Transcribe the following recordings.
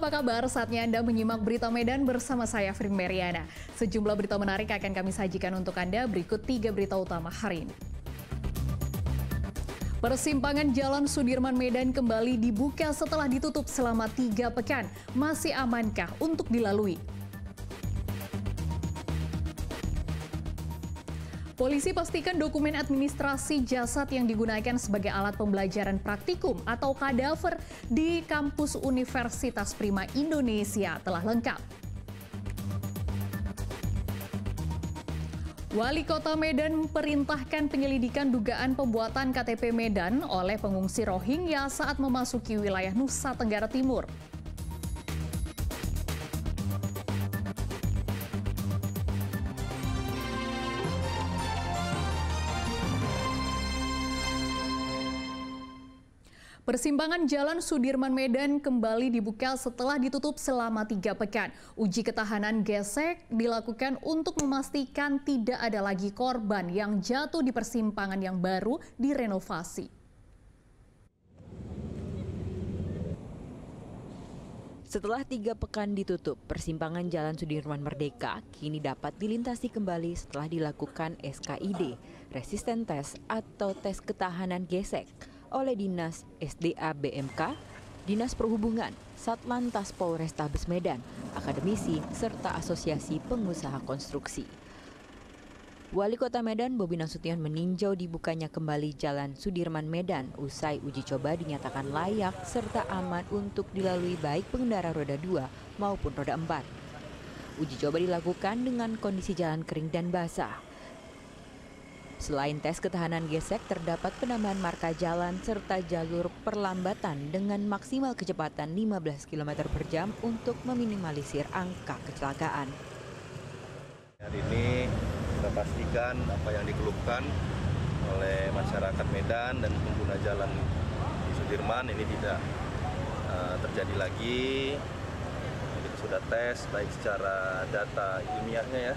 apa kabar? Saatnya Anda menyimak Berita Medan bersama saya, Frin Meriana. Sejumlah berita menarik akan kami sajikan untuk Anda. Berikut 3 berita utama hari ini. Persimpangan Jalan Sudirman Medan kembali dibuka setelah ditutup selama 3 pekan. Masih amankah untuk dilalui? Polisi pastikan dokumen administrasi jasad yang digunakan sebagai alat pembelajaran praktikum atau kadaver di kampus Universitas Prima Indonesia telah lengkap. Wali Kota Medan memperintahkan penyelidikan dugaan pembuatan KTP Medan oleh pengungsi Rohingya saat memasuki wilayah Nusa Tenggara Timur. Persimpangan Jalan Sudirman Medan kembali dibuka setelah ditutup selama 3 pekan. Uji ketahanan gesek dilakukan untuk memastikan tidak ada lagi korban yang jatuh di persimpangan yang baru direnovasi. Setelah 3 pekan ditutup, persimpangan Jalan Sudirman Merdeka kini dapat dilintasi kembali setelah dilakukan SKID, resisten test atau tes ketahanan gesek, oleh Dinas SDA BMK, Dinas Perhubungan, Satlantas Polrestabes Medan, akademisi, serta Asosiasi Pengusaha Konstruksi. Wali Kota Medan Bobi Nasution meninjau dibukanya kembali Jalan Sudirman Medan usai uji coba dinyatakan layak serta aman untuk dilalui baik pengendara roda 2 maupun roda 4. Uji coba dilakukan dengan kondisi jalan kering dan basah. Selain tes ketahanan gesek, terdapat penambahan marka jalan serta jalur perlambatan dengan maksimal kecepatan 15 km per jam untuk meminimalisir angka kecelakaan. Hari ini kita pastikan apa yang dikeluhkan oleh masyarakat Medan dan pengguna jalan di Sudirman ini tidak terjadi lagi. Kita sudah tes baik secara data ilmiahnya ya,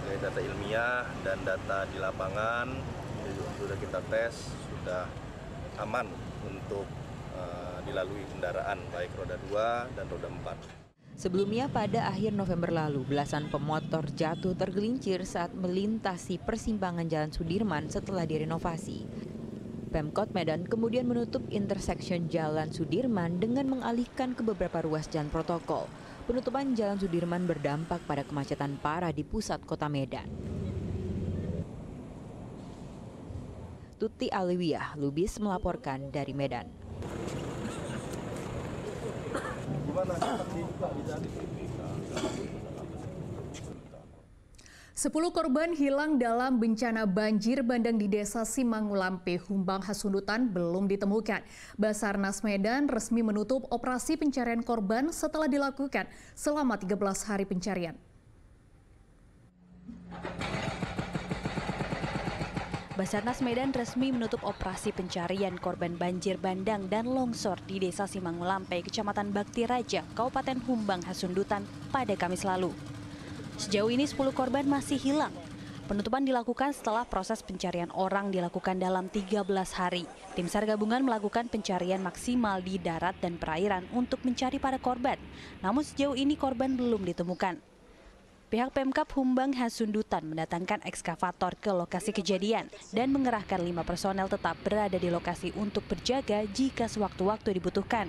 data ilmiah dan data di lapangan sudah kita tes, sudah aman untuk dilalui kendaraan baik roda 2 dan roda 4. Sebelumnya pada akhir November lalu, belasan pemotor jatuh tergelincir saat melintasi persimpangan Jalan Sudirman setelah direnovasi. Pemkot Medan kemudian menutup intersection Jalan Sudirman dengan mengalihkan ke beberapa ruas jalan protokol. Penutupan Jalan Sudirman berdampak pada kemacetan parah di pusat kota Medan. Tuti Alwiah, Lubis melaporkan dari Medan. Sepuluh korban hilang dalam bencana banjir bandang di Desa Simangulampe, Humbang Hasundutan belum ditemukan. Basarnas Medan resmi menutup operasi pencarian korban setelah dilakukan selama 13 hari pencarian. Basarnas Medan resmi menutup operasi pencarian korban banjir bandang dan longsor di Desa Simangulampe, Kecamatan Bakti Raja, Kabupaten Humbang Hasundutan pada Kamis lalu. Sejauh ini 10 korban masih hilang. Penutupan dilakukan setelah proses pencarian orang dilakukan dalam 13 hari. Tim SAR gabungan melakukan pencarian maksimal di darat dan perairan untuk mencari para korban. Namun sejauh ini korban belum ditemukan. Pihak Pemkab Humbang Hasundutan mendatangkan ekskavator ke lokasi kejadian dan mengerahkan 5 personel tetap berada di lokasi untuk berjaga jika sewaktu-waktu dibutuhkan.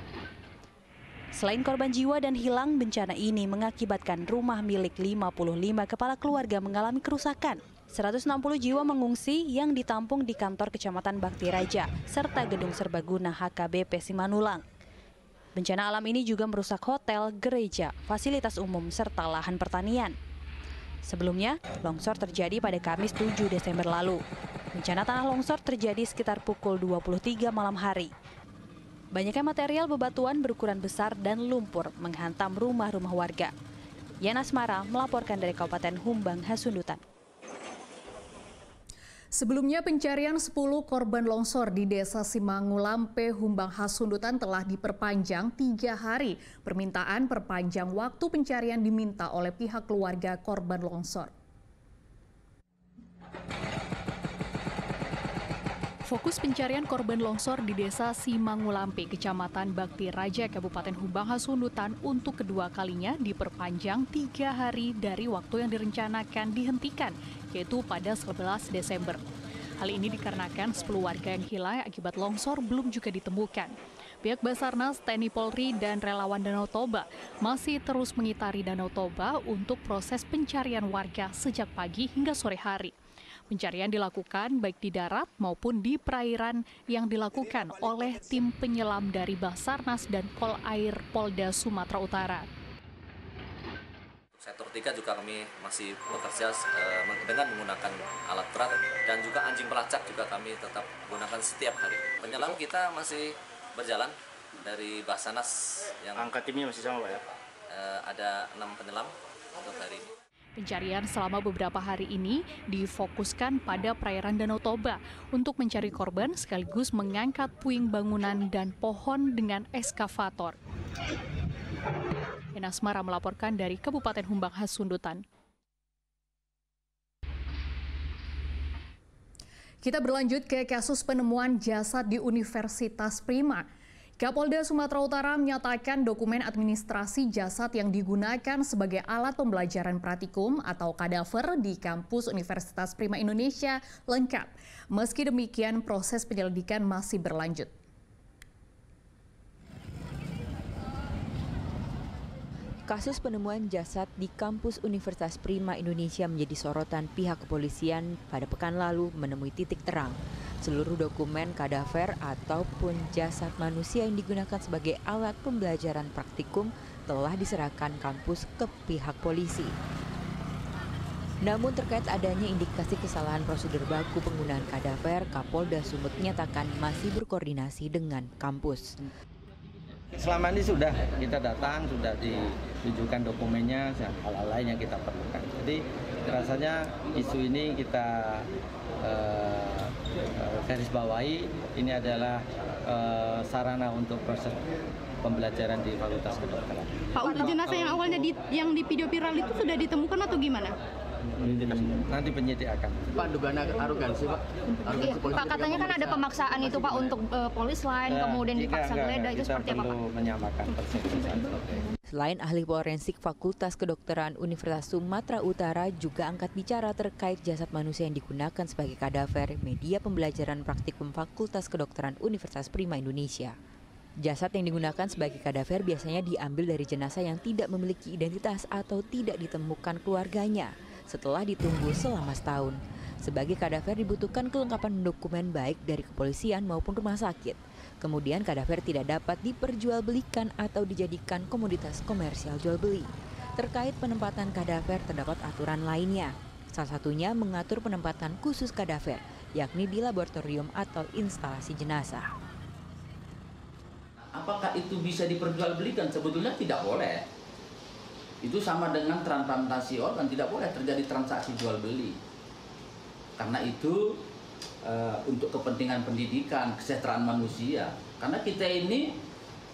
Selain korban jiwa dan hilang, bencana ini mengakibatkan rumah milik 55 kepala keluarga mengalami kerusakan. 160 jiwa mengungsi yang ditampung di kantor Kecamatan Bakti Raja serta gedung serbaguna HKBP Simanulang. Bencana alam ini juga merusak hotel, gereja, fasilitas umum, serta lahan pertanian. Sebelumnya, longsor terjadi pada Kamis 7 Desember lalu. Bencana tanah longsor terjadi sekitar pukul 23 malam hari. Banyaknya material bebatuan berukuran besar dan lumpur menghantam rumah-rumah warga. Yana Asmara melaporkan dari Kabupaten Humbang Hasundutan. Sebelumnya pencarian 10 korban longsor di Desa Simangulampe, Humbang Hasundutan telah diperpanjang 3 hari. Permintaan perpanjang waktu pencarian diminta oleh pihak keluarga korban longsor. Fokus pencarian korban longsor di Desa Simangulampe, Kecamatan Bakti Raja, Kabupaten Humbang Hasundutan untuk kedua kalinya diperpanjang 3 hari dari waktu yang direncanakan dihentikan, yaitu pada 11 Desember. Hal ini dikarenakan 10 warga yang hilang akibat longsor belum juga ditemukan. Pihak Basarnas, TNI Polri, dan relawan Danau Toba masih terus mengitari Danau Toba untuk proses pencarian warga sejak pagi hingga sore hari. Pencarian dilakukan baik di darat maupun di perairan yang dilakukan oleh tim penyelam dari Basarnas dan Polair Polda Sumatera Utara. Sektor 3 juga kami masih bekerja dengan menggunakan alat berat dan juga anjing pelacak juga kami tetap gunakan setiap hari. Penyelam kita masih berjalan dari Basarnas yang Angka timnya masih sama Pak ya? Ada 6 penyelam untuk hari ini. Pencarian selama beberapa hari ini difokuskan pada perairan Danau Toba untuk mencari korban sekaligus mengangkat puing bangunan dan pohon dengan eskavator. Enasmara melaporkan dari Kabupaten Humbang Hasundutan. Kita berlanjut ke kasus penemuan jasad di Universitas Prima. Kapolda Sumatera Utara menyatakan dokumen administrasi jasad yang digunakan sebagai alat pembelajaran praktikum atau kadaver di kampus Universitas Prima Indonesia lengkap. Meski demikian, proses penyelidikan masih berlanjut. Kasus penemuan jasad di kampus Universitas Prima Indonesia menjadi sorotan pihak kepolisian pada pekan lalu menemui titik terang. Seluruh dokumen kadaver ataupun jasad manusia yang digunakan sebagai alat pembelajaran praktikum telah diserahkan kampus ke pihak polisi. Namun terkait adanya indikasi kesalahan prosedur baku penggunaan kadaver, Kapolda Sumut menyatakan masih berkoordinasi dengan kampus. Selama ini sudah kita datang, sudah ditunjukkan dokumennya, hal-hal lain yang kita perlukan. Jadi rasanya isu ini kita garis bawahi, ini adalah sarana untuk proses pembelajaran di Fakultas Kedokteran. Pak, untuk jenazah yang awalnya yang di video viral itu sudah ditemukan atau gimana? Nanti penyidik akan. Pak, dugaan arogansi Pak. Iya, Pak, katanya kan ada pemaksaan itu Pak untuk polis lain, kemudian dipaksa geledah, itu seperti apa Pak? Kita perlu menyamakan persepsi saja. Selain ahli forensik Fakultas Kedokteran Universitas Sumatera Utara juga angkat bicara terkait jasad manusia yang digunakan sebagai kadaver media pembelajaran praktikum Fakultas Kedokteran Universitas Prima Indonesia. Jasad yang digunakan sebagai kadaver biasanya diambil dari jenazah yang tidak memiliki identitas atau tidak ditemukan keluarganya setelah ditunggu selama setahun. Sebagai kadaver dibutuhkan kelengkapan dokumen baik dari kepolisian maupun rumah sakit. Kemudian kadaver tidak dapat diperjualbelikan atau dijadikan komoditas komersial jual beli. Terkait penempatan kadaver terdapat aturan lainnya. Salah satunya mengatur penempatan khusus kadaver, yakni di laboratorium atau instalasi jenazah. Apakah itu bisa diperjualbelikan? Sebetulnya tidak boleh. Itu sama dengan transplantasi organ, tidak boleh terjadi transaksi jual beli. Karena itu untuk kepentingan pendidikan, kesejahteraan manusia. Karena kita ini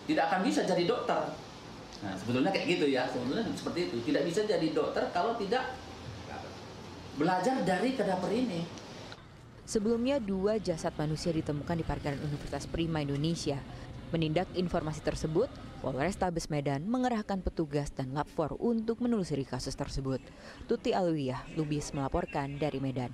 tidak akan bisa jadi dokter. Nah, sebetulnya kayak gitu ya, sebetulnya seperti itu. Tidak bisa jadi dokter kalau tidak belajar dari kadaver ini. Sebelumnya 2 jasad manusia ditemukan di parkiran Universitas Prima Indonesia. Menindak informasi tersebut, Polrestabes Medan mengerahkan petugas dan Lab 4 untuk menelusuri kasus tersebut. Tuti Alwiyah, Lubis melaporkan dari Medan.